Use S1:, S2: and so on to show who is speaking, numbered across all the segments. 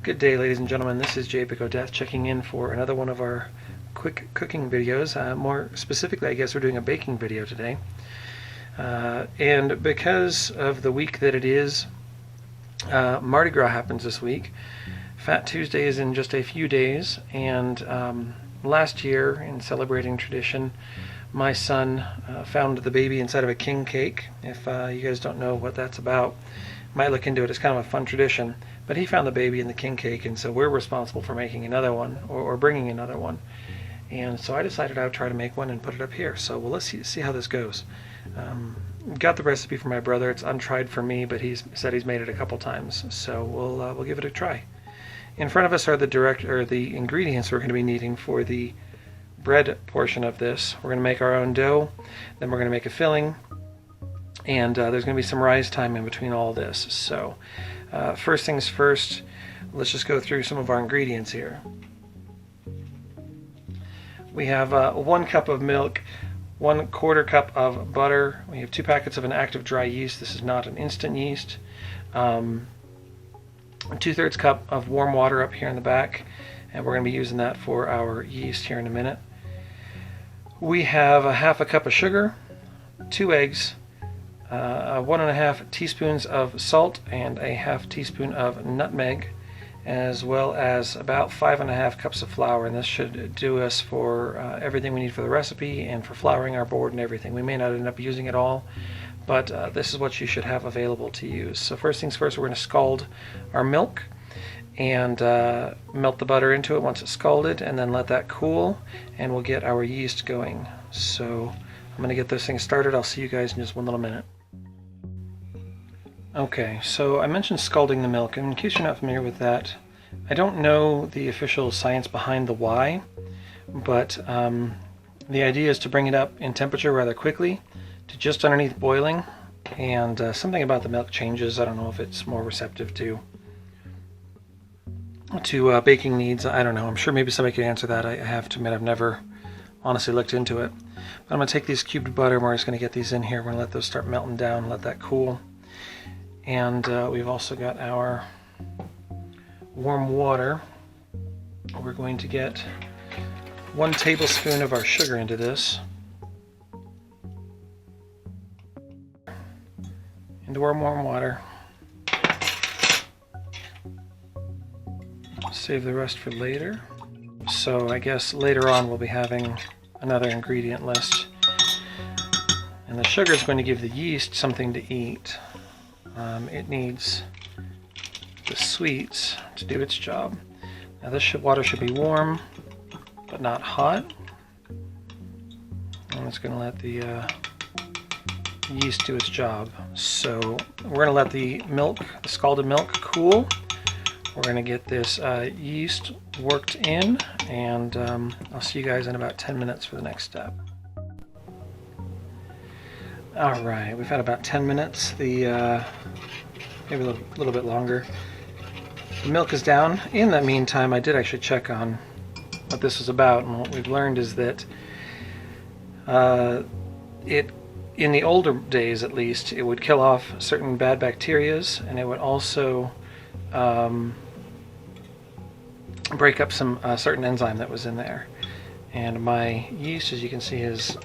S1: Good day, ladies and gentlemen. This is Japic checking in for another one of our quick cooking videos. More specifically, I guess we're doing a baking video today. And because of the week that it is, Marti Gras happens this week. Fat Tuesday is in just a few days, and last year, in celebrating tradition, my son found the baby inside of a king cake. If you guys don't know what that's about, might look into it. It's kind of a fun tradition. But he found the baby in the king cake, and so we're responsible for making another one, or bringing another one. And so I decided I would try to make one and put it up here. So well, let's see how this goes. Got the recipe from my brother. It's untried for me, but he's said he's made it a couple times. So we'll give it a try. In front of us are the ingredients we're going to be needing for the bread portion of this. We're going to make our own dough, then we're going to make a filling, and there's going to be some rise time in between all this. So first things first, let's just go through some of our ingredients here. We have 1 cup of milk, 1/4 cup of butter. We have 2 packets of an active dry yeast. This is not an instant yeast. 2/3 cup of warm water up here in the back, and we're going to be using that for our yeast here in a minute. We have 1/2 cup of sugar, 2 eggs, 1.5 teaspoons of salt, and 1/2 teaspoon of nutmeg, as well as about 5.5 cups of flour. And this should do us for everything we need for the recipe and for flouring our board and everything. We may not end up using it all, but this is what you should have available to use. So first things first, we're going to scald our milk and melt the butter into it once it's scalded, and then let that cool, and we'll get our yeast going. So I'm going to get this thing started. I'll see you guys in just one little minute. Okay, so I mentioned scalding the milk, and in case you're not familiar with that, I don't know the official science behind the why, but the idea is to bring it up in temperature rather quickly to just underneath boiling, and something about the milk changes. I don't know if it's more receptive to baking needs. I don't know. I'm sure maybe somebody could answer that. I have to admit I've never honestly looked into it. But I'm going to take these cubed butter, and we're just going to get these in here. We're going to let those start melting down, let that cool. And we've also got our warm water. We're going to get 1 tablespoon of our sugar into this. Into our warm water. Save the rest for later. So I guess later on we'll be having another ingredient list. And the sugar is going to give the yeast something to eat. It needs the sweets to do its job. Now this water should be warm, but not hot. And it's going to let the yeast do its job. So we're going to let the scalded milk cool. We're going to get this yeast worked in, and I'll see you guys in about 10 minutes for the next step. Alright, we've had about 10 minutes, maybe a little bit longer. The milk is down. In that meantime, I did actually check on what this was about, and what we've learned is that in the older days at least, it would kill off certain bad bacterias, and it would also break up some certain enzyme that was in there. And my yeast, as you can see, has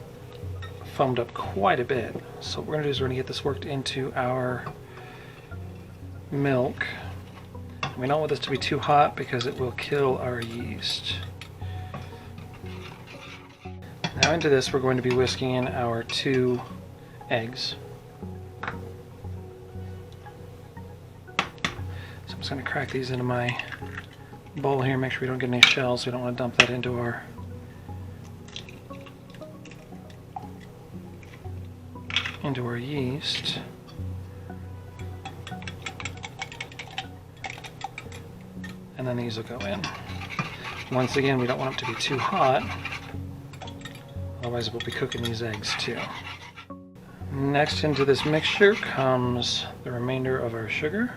S1: foamed up quite a bit. So what we're going to do is we're going to get this worked into our milk. We don't want this to be too hot because it will kill our yeast. Now into this we're going to be whisking in our 2 eggs. So I'm just going to crack these into my bowl here, make sure we don't get any shells. We don't want to dump that into our yeast. And then these will go in. Once again, we don't want them to be too hot, otherwise we'll be cooking these eggs too. Next into this mixture comes the remainder of our sugar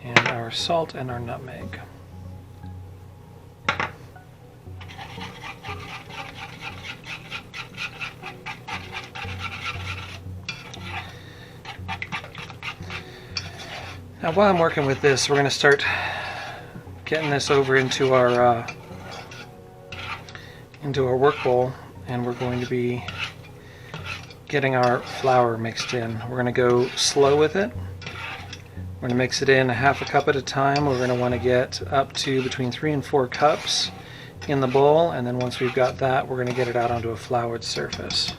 S1: and our salt and our nutmeg. Now while I'm working with this, we're going to start getting this over into our work bowl, and we're going to be getting our flour mixed in. We're going to go slow with it. We're going to mix it in a half a cup at a time. We're going to want to get up to between 3 and 4 cups in the bowl, and then once we've got that, we're going to get it out onto a floured surface.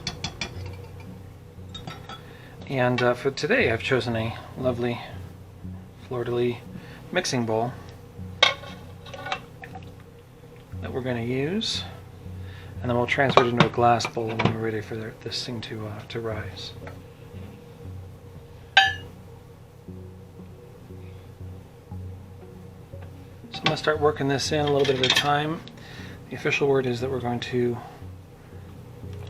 S1: And for today, I've chosen a lovely fleur-de-lis mixing bowl that we're going to use, and then we'll transfer it into a glass bowl when we're ready for this thing to rise. So I'm going to start working this in a little bit at a time. The official word is that we're going to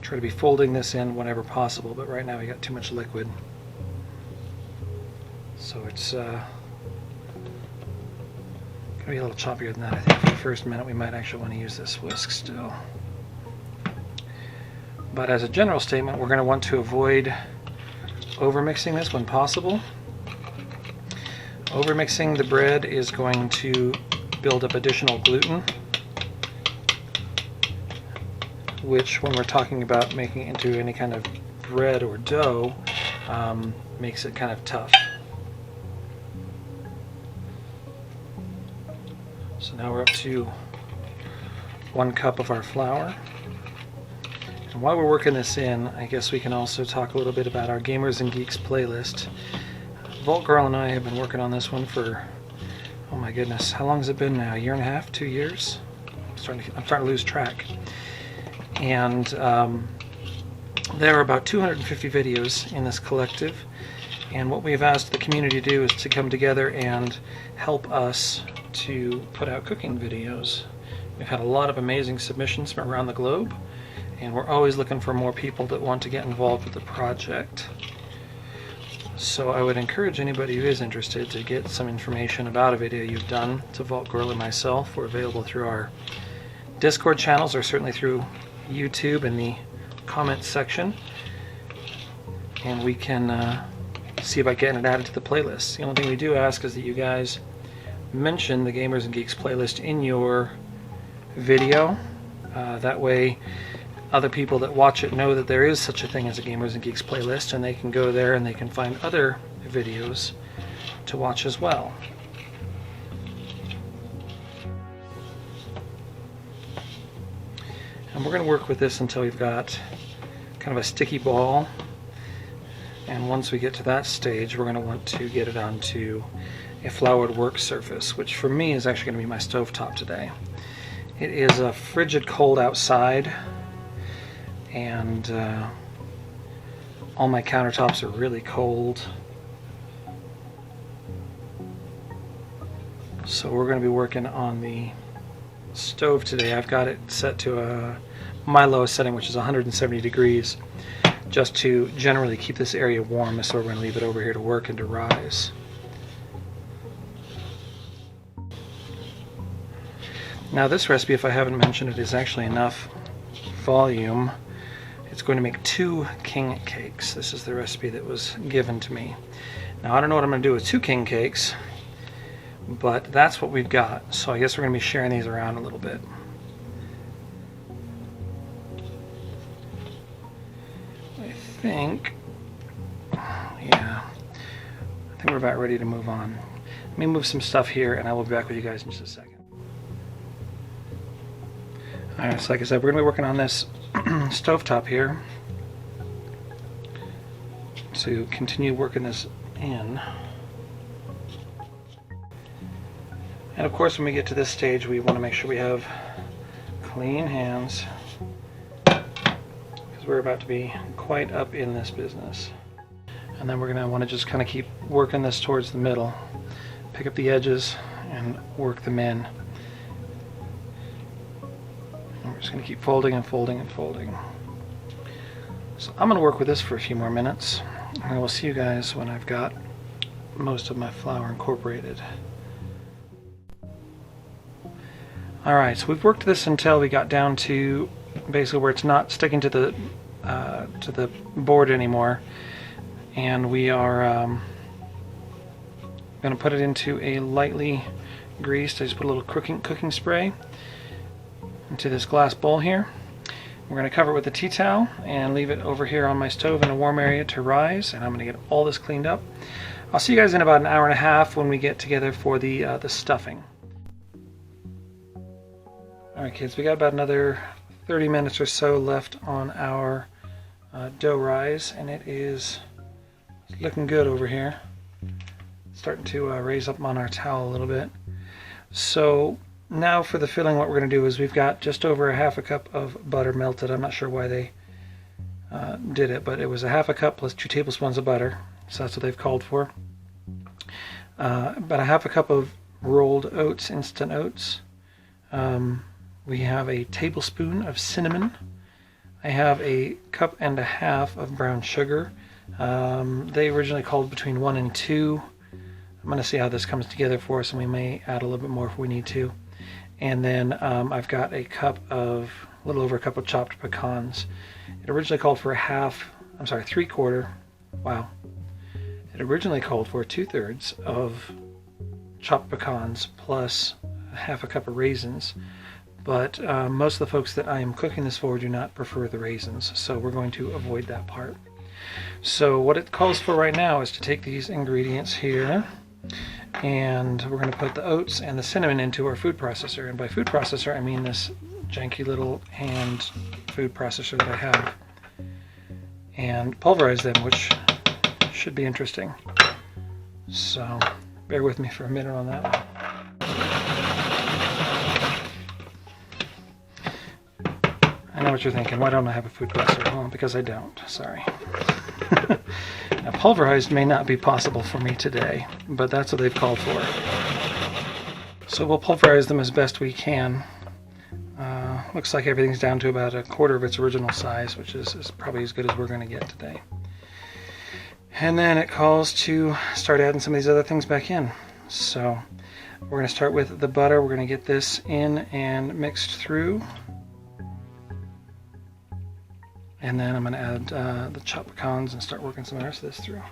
S1: try to be folding this in whenever possible, but right now we got too much liquid. So it's going to be a little choppier than that. I think for the first minute we might actually want to use this whisk still. But as a general statement, we're going to want to avoid overmixing this when possible. Overmixing the bread is going to build up additional gluten, which when we're talking about making it into any kind of bread or dough, makes it kind of tough. So now we're up to 1 cup of our flour. And while we're working this in, I guess we can also talk a little bit about our Gamers and Geeks playlist. Vault Girl and I have been working on this one for, oh my goodness, how long has it been now? A year and a half? 2 years? I'm starting to lose track. And there are about 250 videos in this collective, and what we've asked the community to do is to come together and help us to put out cooking videos. We've had a lot of amazing submissions from around the globe, and we're always looking for more people that want to get involved with the project. So I would encourage anybody who is interested to get some information about a video you've done to Vault Girl and myself. We're available through our Discord channels, or certainly through YouTube in the comments section, and we can see about getting it added to the playlist. The only thing we do ask is that you guys mention the Gamers and Geeks playlist in your video. That way other people that watch it know that there is such a thing as a Gamers and Geeks playlist, and they can go there and they can find other videos to watch as well. And we're going to work with this until we've got kind of a sticky ball, and once we get to that stage, we're going to want to get it onto a floured work surface, which for me is actually going to be my stovetop today. It is a frigid cold outside, and all my countertops are really cold. So we're going to be working on the stove today. I've got it set to my lowest setting, which is 170 degrees, just to generally keep this area warm. So we're going to leave it over here to work and to rise. Now this recipe, if I haven't mentioned it, is actually enough volume. It's going to make 2 king cakes. This is the recipe that was given to me. Now I don't know what I'm going to do with 2 king cakes, but that's what we've got. So I guess we're going to be sharing these around a little bit. I think we're about ready to move on. Let me move some stuff here, and I will be back with you guys in just a second. Alright, so like I said, we're going to be working on this stovetop here to continue working this in. And of course, when we get to this stage, we want to make sure we have clean hands, because we're about to be quite up in this business. And then we're going to want to just kind of keep working this towards the middle, pick up the edges and work them in. And we're just going to keep folding and folding and folding. So I'm going to work with this for a few more minutes, and I will see you guys when I've got most of my flour incorporated. Alright, so we've worked this until we got down to basically where it's not sticking to the board anymore, and we are I'm going to put it into a lightly greased, I just put a little cooking spray into this glass bowl here. We're going to cover it with a tea towel and leave it over here on my stove in a warm area to rise, and I'm going to get all this cleaned up. I'll see you guys in about an hour and a half when we get together for the stuffing. Alright kids, we got about another 30 minutes or so left on our dough rise, and it is looking good over here. Starting to raise up on our towel a little bit. So now for the filling, what we're going to do is we've got just over a half a cup of butter melted. I'm not sure why they did it, but it was a half a cup plus 2 tablespoons of butter, so that's what they've called for. About a half a cup of rolled oats, instant oats. We have a tablespoon of cinnamon. I have a cup and a half of brown sugar. They originally called between 1 and 2. I'm going to see how this comes together for us, and we may add a little bit more if we need to. And then I've got a little over a cup of chopped pecans. It originally called for 3/4. Wow. It originally called for 2/3 of chopped pecans plus half a cup of raisins. But most of the folks that I am cooking this for do not prefer the raisins, so we're going to avoid that part. So what it calls for right now is to take these ingredients here, and we're going to put the oats and the cinnamon into our food processor. And by food processor, I mean this janky little hand food processor that I have, and pulverize them, which should be interesting. So bear with me for a minute on that one. I know what you're thinking, why don't I have a food processor? Well, because I don't, sorry. Now, pulverized may not be possible for me today, but that's what they've called for. So we'll pulverize them as best we can. Looks like everything's down to about 1/4 of its original size, which is probably as good as we're going to get today. And then it calls to start adding some of these other things back in. So we're going to start with the butter. We're going to get this in and mixed through. And then I'm going to add the chopped pecans and start working some of the rest of this through.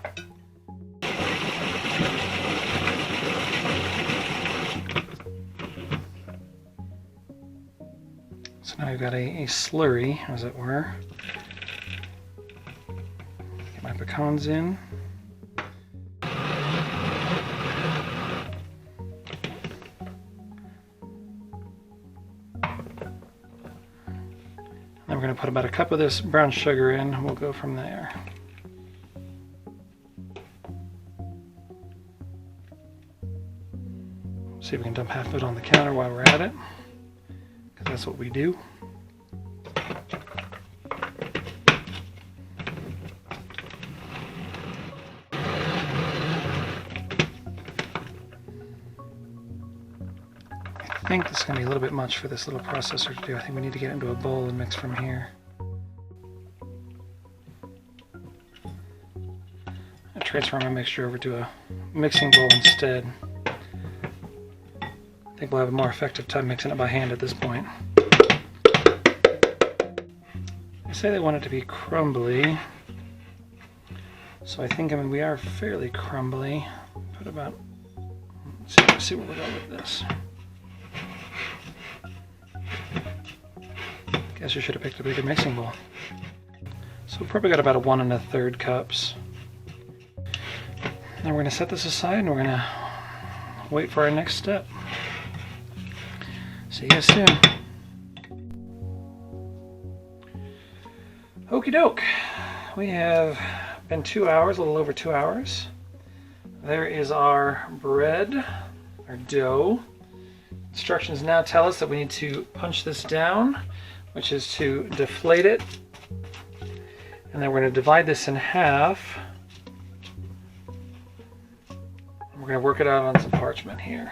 S1: So now I've got a slurry, as it were. Get my pecans in. Then we're going to put about a cup of this brown sugar in, and we'll go from there. See if we can dump half of it on the counter while we're at it, because that's what we do. I think this is going to be a little bit much for this little processor to do. I think we need to get it into a bowl and mix from here. I'll transfer my mixture over to a mixing bowl instead. I think we'll have a more effective time mixing it by hand at this point. They say they want it to be crumbly, so I think, we are fairly crumbly. Put about, let's see where we're going with this. Guess you should have picked a bigger mixing bowl. So we've probably got about 1 1/3 cups. Now we're going to set this aside and we're going to wait for our next step. See you guys soon. Okie doke. We have been 2 hours, a little over 2 hours. There is our bread, our dough. Instructions now tell us that we need to punch this down, which is to deflate it, and then we're going to divide this in half. We're going to work it out on some parchment here.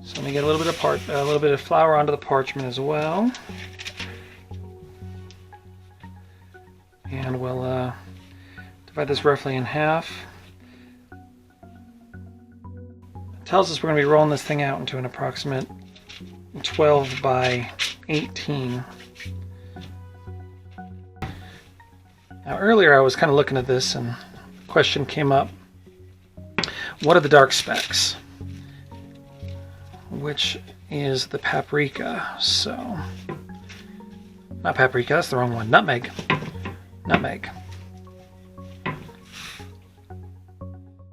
S1: So let me get a little bit of flour onto the parchment as well, and we'll divide this roughly in half. It tells us we're going to be rolling this thing out into an approximate 12 by 18. Now earlier I was kind of looking at this, and of question came up. What are the dark specks? Which is the paprika. So, not paprika, that's the wrong one. Nutmeg. Nutmeg.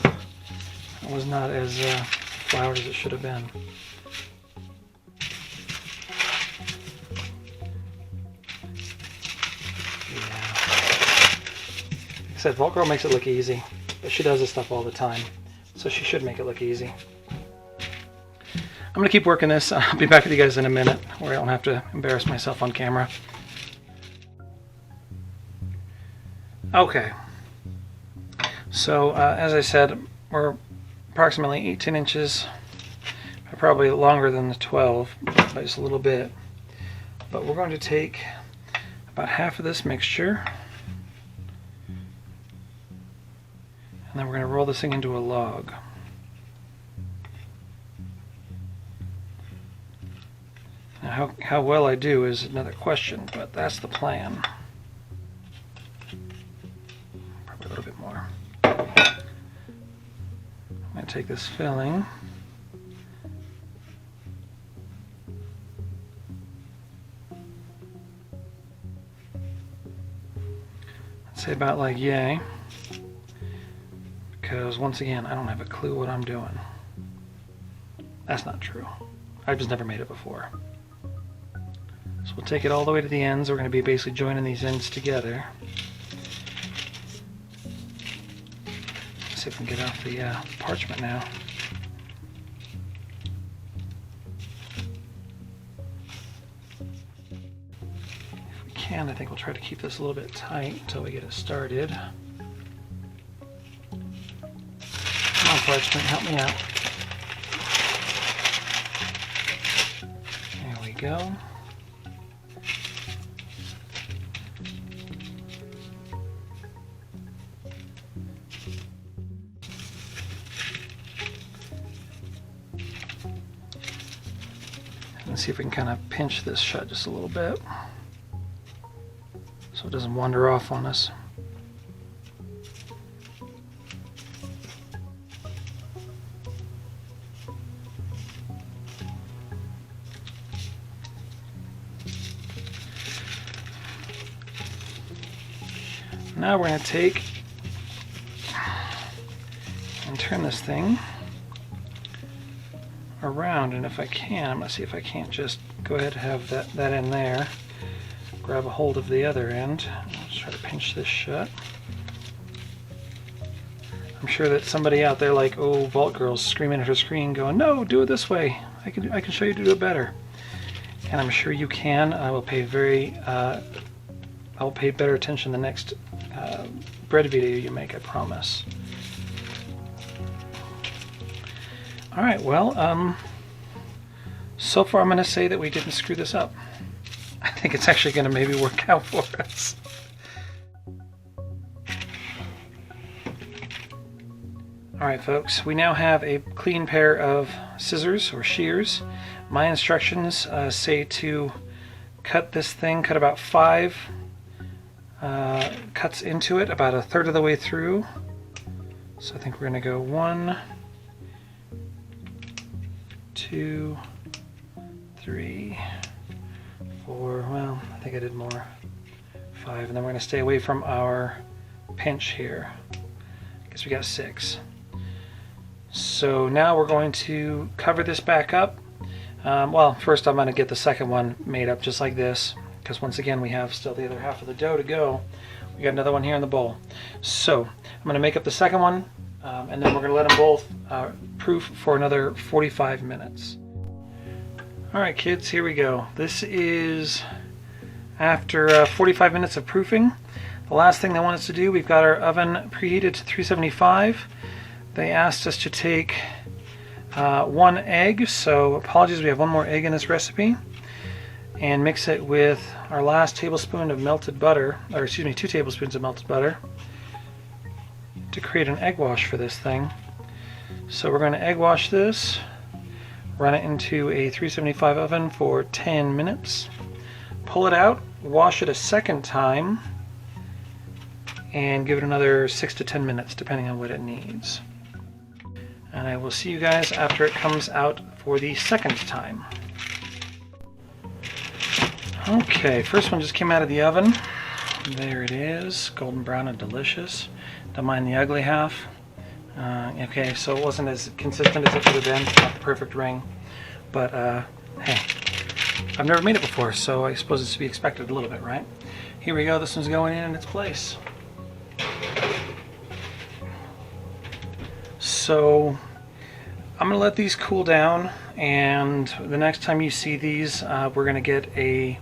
S1: It was not as floured as it should have been. Like I said, Vault Girl makes it look easy, but she does this stuff all the time, so she should make it look easy. I'm going to keep working this. I'll be back with you guys in a minute, where I don't have to embarrass myself on camera. Okay, so as I said, we're approximately 18 inches, probably longer than the 12, by just a little bit. But we're going to take about half of this mixture, and then we're going to roll this thing into a log. Now how well I do is another question, but that's the plan. Probably a little bit more. I'm going to take this filling, I'd say about like yay, because once again I don't have a clue what I'm doing. That's not true. I've just never made it before. So we'll take it all the way to the ends. We're going to be basically joining these ends together. Let's see if we can get off the parchment now. If we can, I think we'll try to keep this a little bit tight until we get it started. Come on, parchment, help me out. There we go. Let's see if we can kind of pinch this shut just a little bit so it doesn't wander off on us. Now we're going to take and turn this thing around, and if I can, I'm going to see if I can't just go ahead and have that in there. Grab a hold of the other end. Let's try to pinch this shut. I'm sure that somebody out there like, oh, Vault Girl's screaming at her screen going, no, do it this way. I can show you to do it better. And I'm sure you can. I will pay better attention the next bread video you make, I promise. Alright, well, so far I'm going to say that we didn't screw this up. I think it's actually going to maybe work out for us. Alright folks, we now have a clean pair of scissors or shears. My instructions say to cut this thing, cut about 5 cuts into it, about 1/3 of the way through. So I think we're going to go 1, 2, 3, 4, well, I think I did more, 5, and then we're going to stay away from our pinch here. I guess we got 6. So now we're going to cover this back up. Well, first I'm going to get the second one made up just like this, because once again we have still the other half of the dough to go. We got another one here in the bowl. So I'm going to make up the second one, and then we're going to let them both proof for another 45 minutes. Alright kids, here we go. This is after 45 minutes of proofing. The last thing they want us to do, we've got our oven preheated to 375. They asked us to take 1 egg, so apologies, we have 1 more egg in this recipe, and mix it with our last tablespoon of melted butter, or excuse me, 2 tablespoons of melted butter to create an egg wash for this thing. So we're going to egg wash this, run it into a 375 oven for 10 minutes, pull it out, wash it a second time, and give it another 6 to 10 minutes depending on what it needs. And I will see you guys after it comes out for the second time. Okay, first one just came out of the oven. There it is, golden brown and delicious. Don't mind the ugly half. Okay, so it wasn't as consistent as it could have been, not the perfect ring. But hey, I've never made it before, so I suppose it's to be expected a little bit, right? Here we go, this one's going in its place. So I'm gonna let these cool down, and the next time you see these, we're gonna get a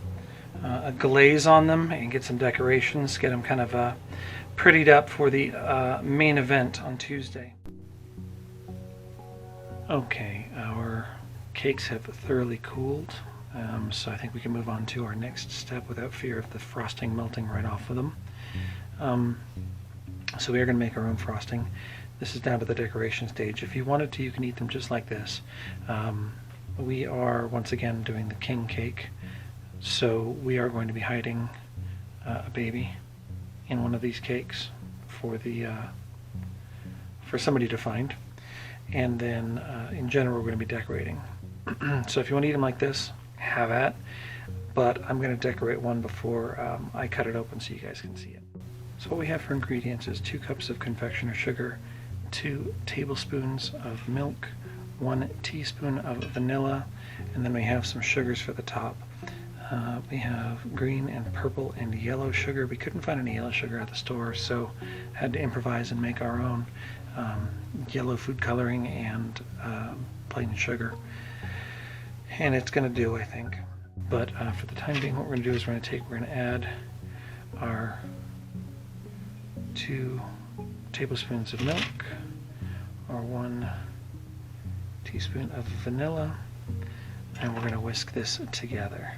S1: glaze on them and get some decorations, get them kind of prettied up for the main event on Tuesday. Okay, our cakes have thoroughly cooled, so I think we can move on to our next step without fear of the frosting melting right off of them. So we are going to make our own frosting. This is down to the decoration stage. If you wanted to, you can eat them just like this. We are once again doing the king cake, so we are going to be hiding a baby in one of these cakes for somebody to find, and then in general we're going to be decorating. So if you want to eat them like this, have at, but I'm going to decorate one before I cut it open so you guys can see it. So what we have for ingredients is 2 cups of confectioner sugar, 2 tablespoons of milk, 1 teaspoon of vanilla, and then we have some sugars for the top. We have green and purple and yellow sugar. We couldn't find any yellow sugar at the store, so had to improvise and make our own yellow food coloring and plain sugar. And it's going to do, I think. But for the time being, what we're going to do is we're going to add our 2 tablespoons of milk, or 1 teaspoon of vanilla, and we're going to whisk this together.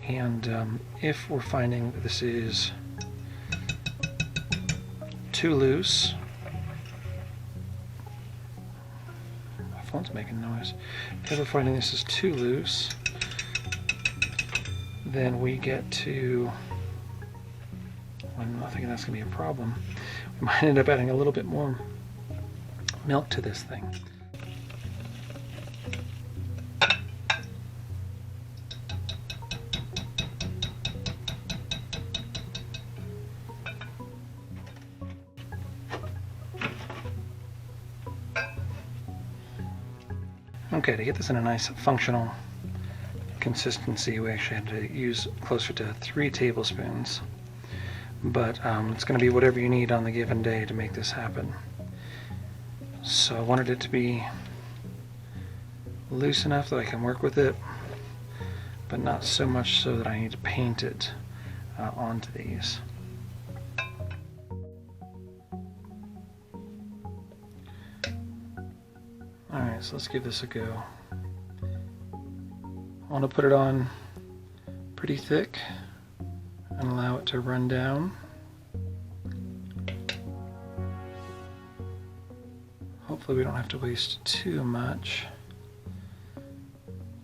S1: And if we're finding that this is too loose, my phone's making noise. If we're finding this is too loose, then we get to, I'm not thinking that's going to be a problem, we might end up adding a little bit more milk to this thing. Okay, to get this in a nice functional consistency, we actually had to use closer to 3 tablespoons, but it's going to be whatever you need on the given day to make this happen. So I wanted it to be loose enough that I can work with it, but not so much so that I need to paint it onto these. Alright, so let's give this a go. I want to put it on pretty thick and allow it to run down. Hopefully we don't have to waste too much.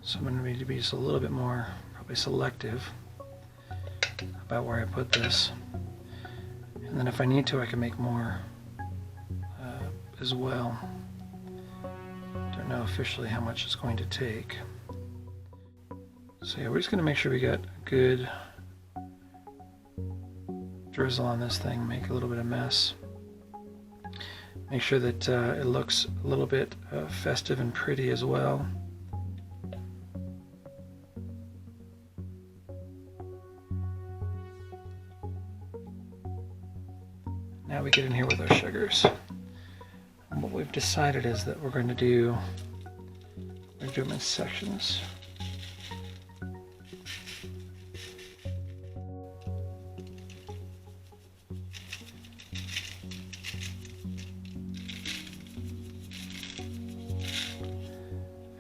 S1: So I'm going to need to be just a little bit more probably selective about where I put this. And then if I need to, I can make more as well. Don't know officially how much it's going to take. So yeah, we're just going to make sure we got good drizzle on this thing, make a little bit of mess. Make sure that it looks a little bit festive and pretty as well. Now we get in here with our sugars. And what we've decided is that we're going to do them in sections.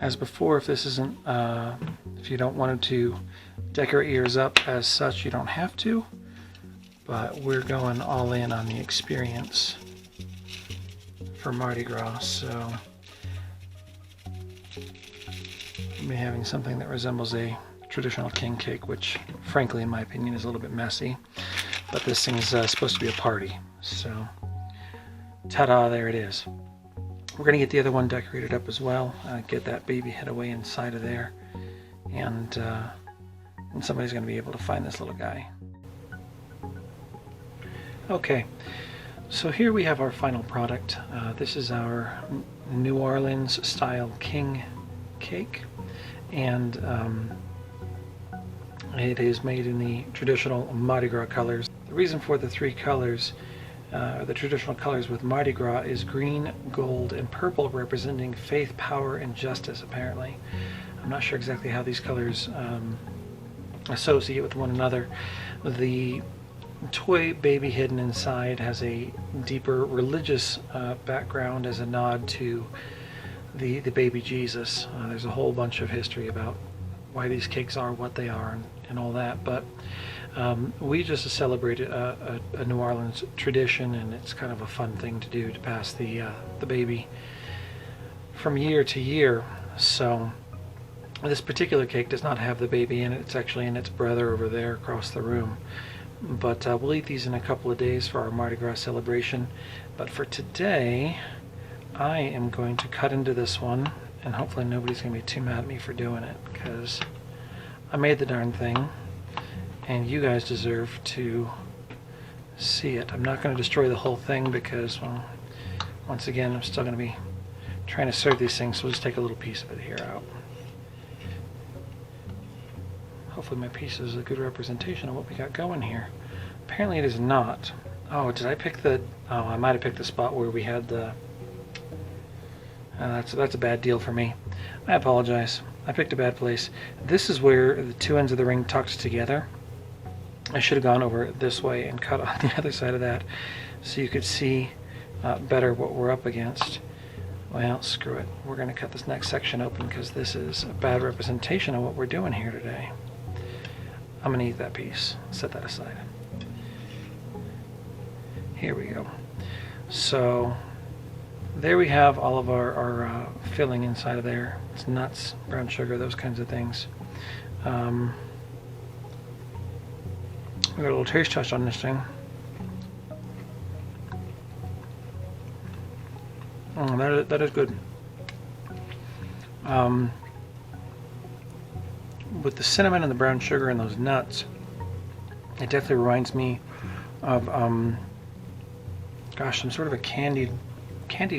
S1: As before, if this isn't, if you don't want it to decorate yours up as such, you don't have to, but we're going all in on the experience for Mardi Gras, so we'll be having something that resembles a traditional king cake, which frankly in my opinion is a little bit messy, but this thing's supposed to be a party. So, ta-da, there it is. We're going to get the other one decorated up as well, get that baby head away inside of there, and somebody's going to be able to find this little guy. Okay, so here we have our final product. This is our New Orleans style king cake, and it is made in the traditional Marti Gras colors. The reason for the three colors, the traditional colors with Marti Gras, is green, gold, and purple, representing faith, power, and justice, apparently. I'm not sure exactly how these colors associate with one another. The toy baby hidden inside has a deeper religious background as a nod to the baby Jesus. There's a whole bunch of history about why these cakes are what they are and all that, but we just celebrated a New Orleans tradition, and it's kind of a fun thing to do, to pass the baby from year to year. So this particular cake does not have the baby in it. It's actually in its brother over there across the room. But we'll eat these in a couple of days for our Mardi Gras celebration. But for today, I am going to cut into this one, and hopefully nobody's going to be too mad at me for doing it, because I made the darn thing, and you guys deserve to see it. I'm not going to destroy the whole thing because, well, once again, I'm still going to be trying to serve these things, so we'll just take a little piece of it here out. Hopefully my piece is a good representation of what we got going here. Apparently it is not. Oh, did I pick the... Oh, I might have picked the spot where we had the... that's a bad deal for me. I apologize. I picked a bad place. This is where the two ends of the ring tucked together. I should have gone over this way and cut on the other side of that so you could see better what we're up against. Well, screw it. We're going to cut this next section open because this is a bad representation of what we're doing here today. I'm going to eat that piece. Set that aside. Here we go. So there we have all of our filling inside of there. It's nuts, brown sugar, those kinds of things. We got a little taste test on this thing. Oh, that is good. With the cinnamon and the brown sugar and those nuts, it definitely reminds me of gosh, some sort of a candied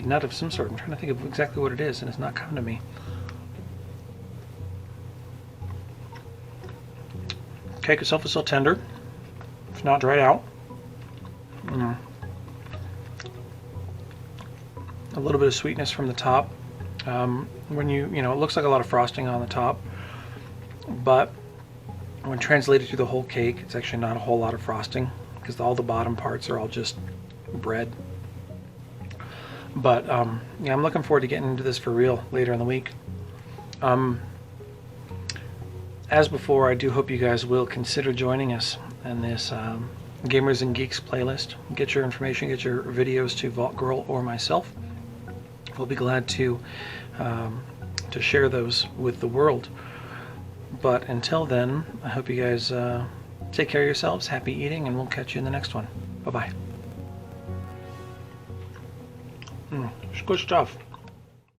S1: nut of some sort. I'm trying to think of exactly what it is, and it's not coming to me. Cake itself is still tender. It's not dried out. A little bit of sweetness from the top. When you know, it looks like a lot of frosting on the top, but when translated through the whole cake, it's actually not a whole lot of frosting because all the bottom parts are all just bread. But yeah, I'm looking forward to getting into this for real later in the week. As before, I do hope you guys will consider joining us in this Gamers and Geeks playlist. Get your information, get your videos to Vault Girl or myself. We'll be glad to share those with the world. But until then, I hope you guys take care of yourselves, happy eating, and we'll catch you in the next one. Bye-bye. It's good stuff.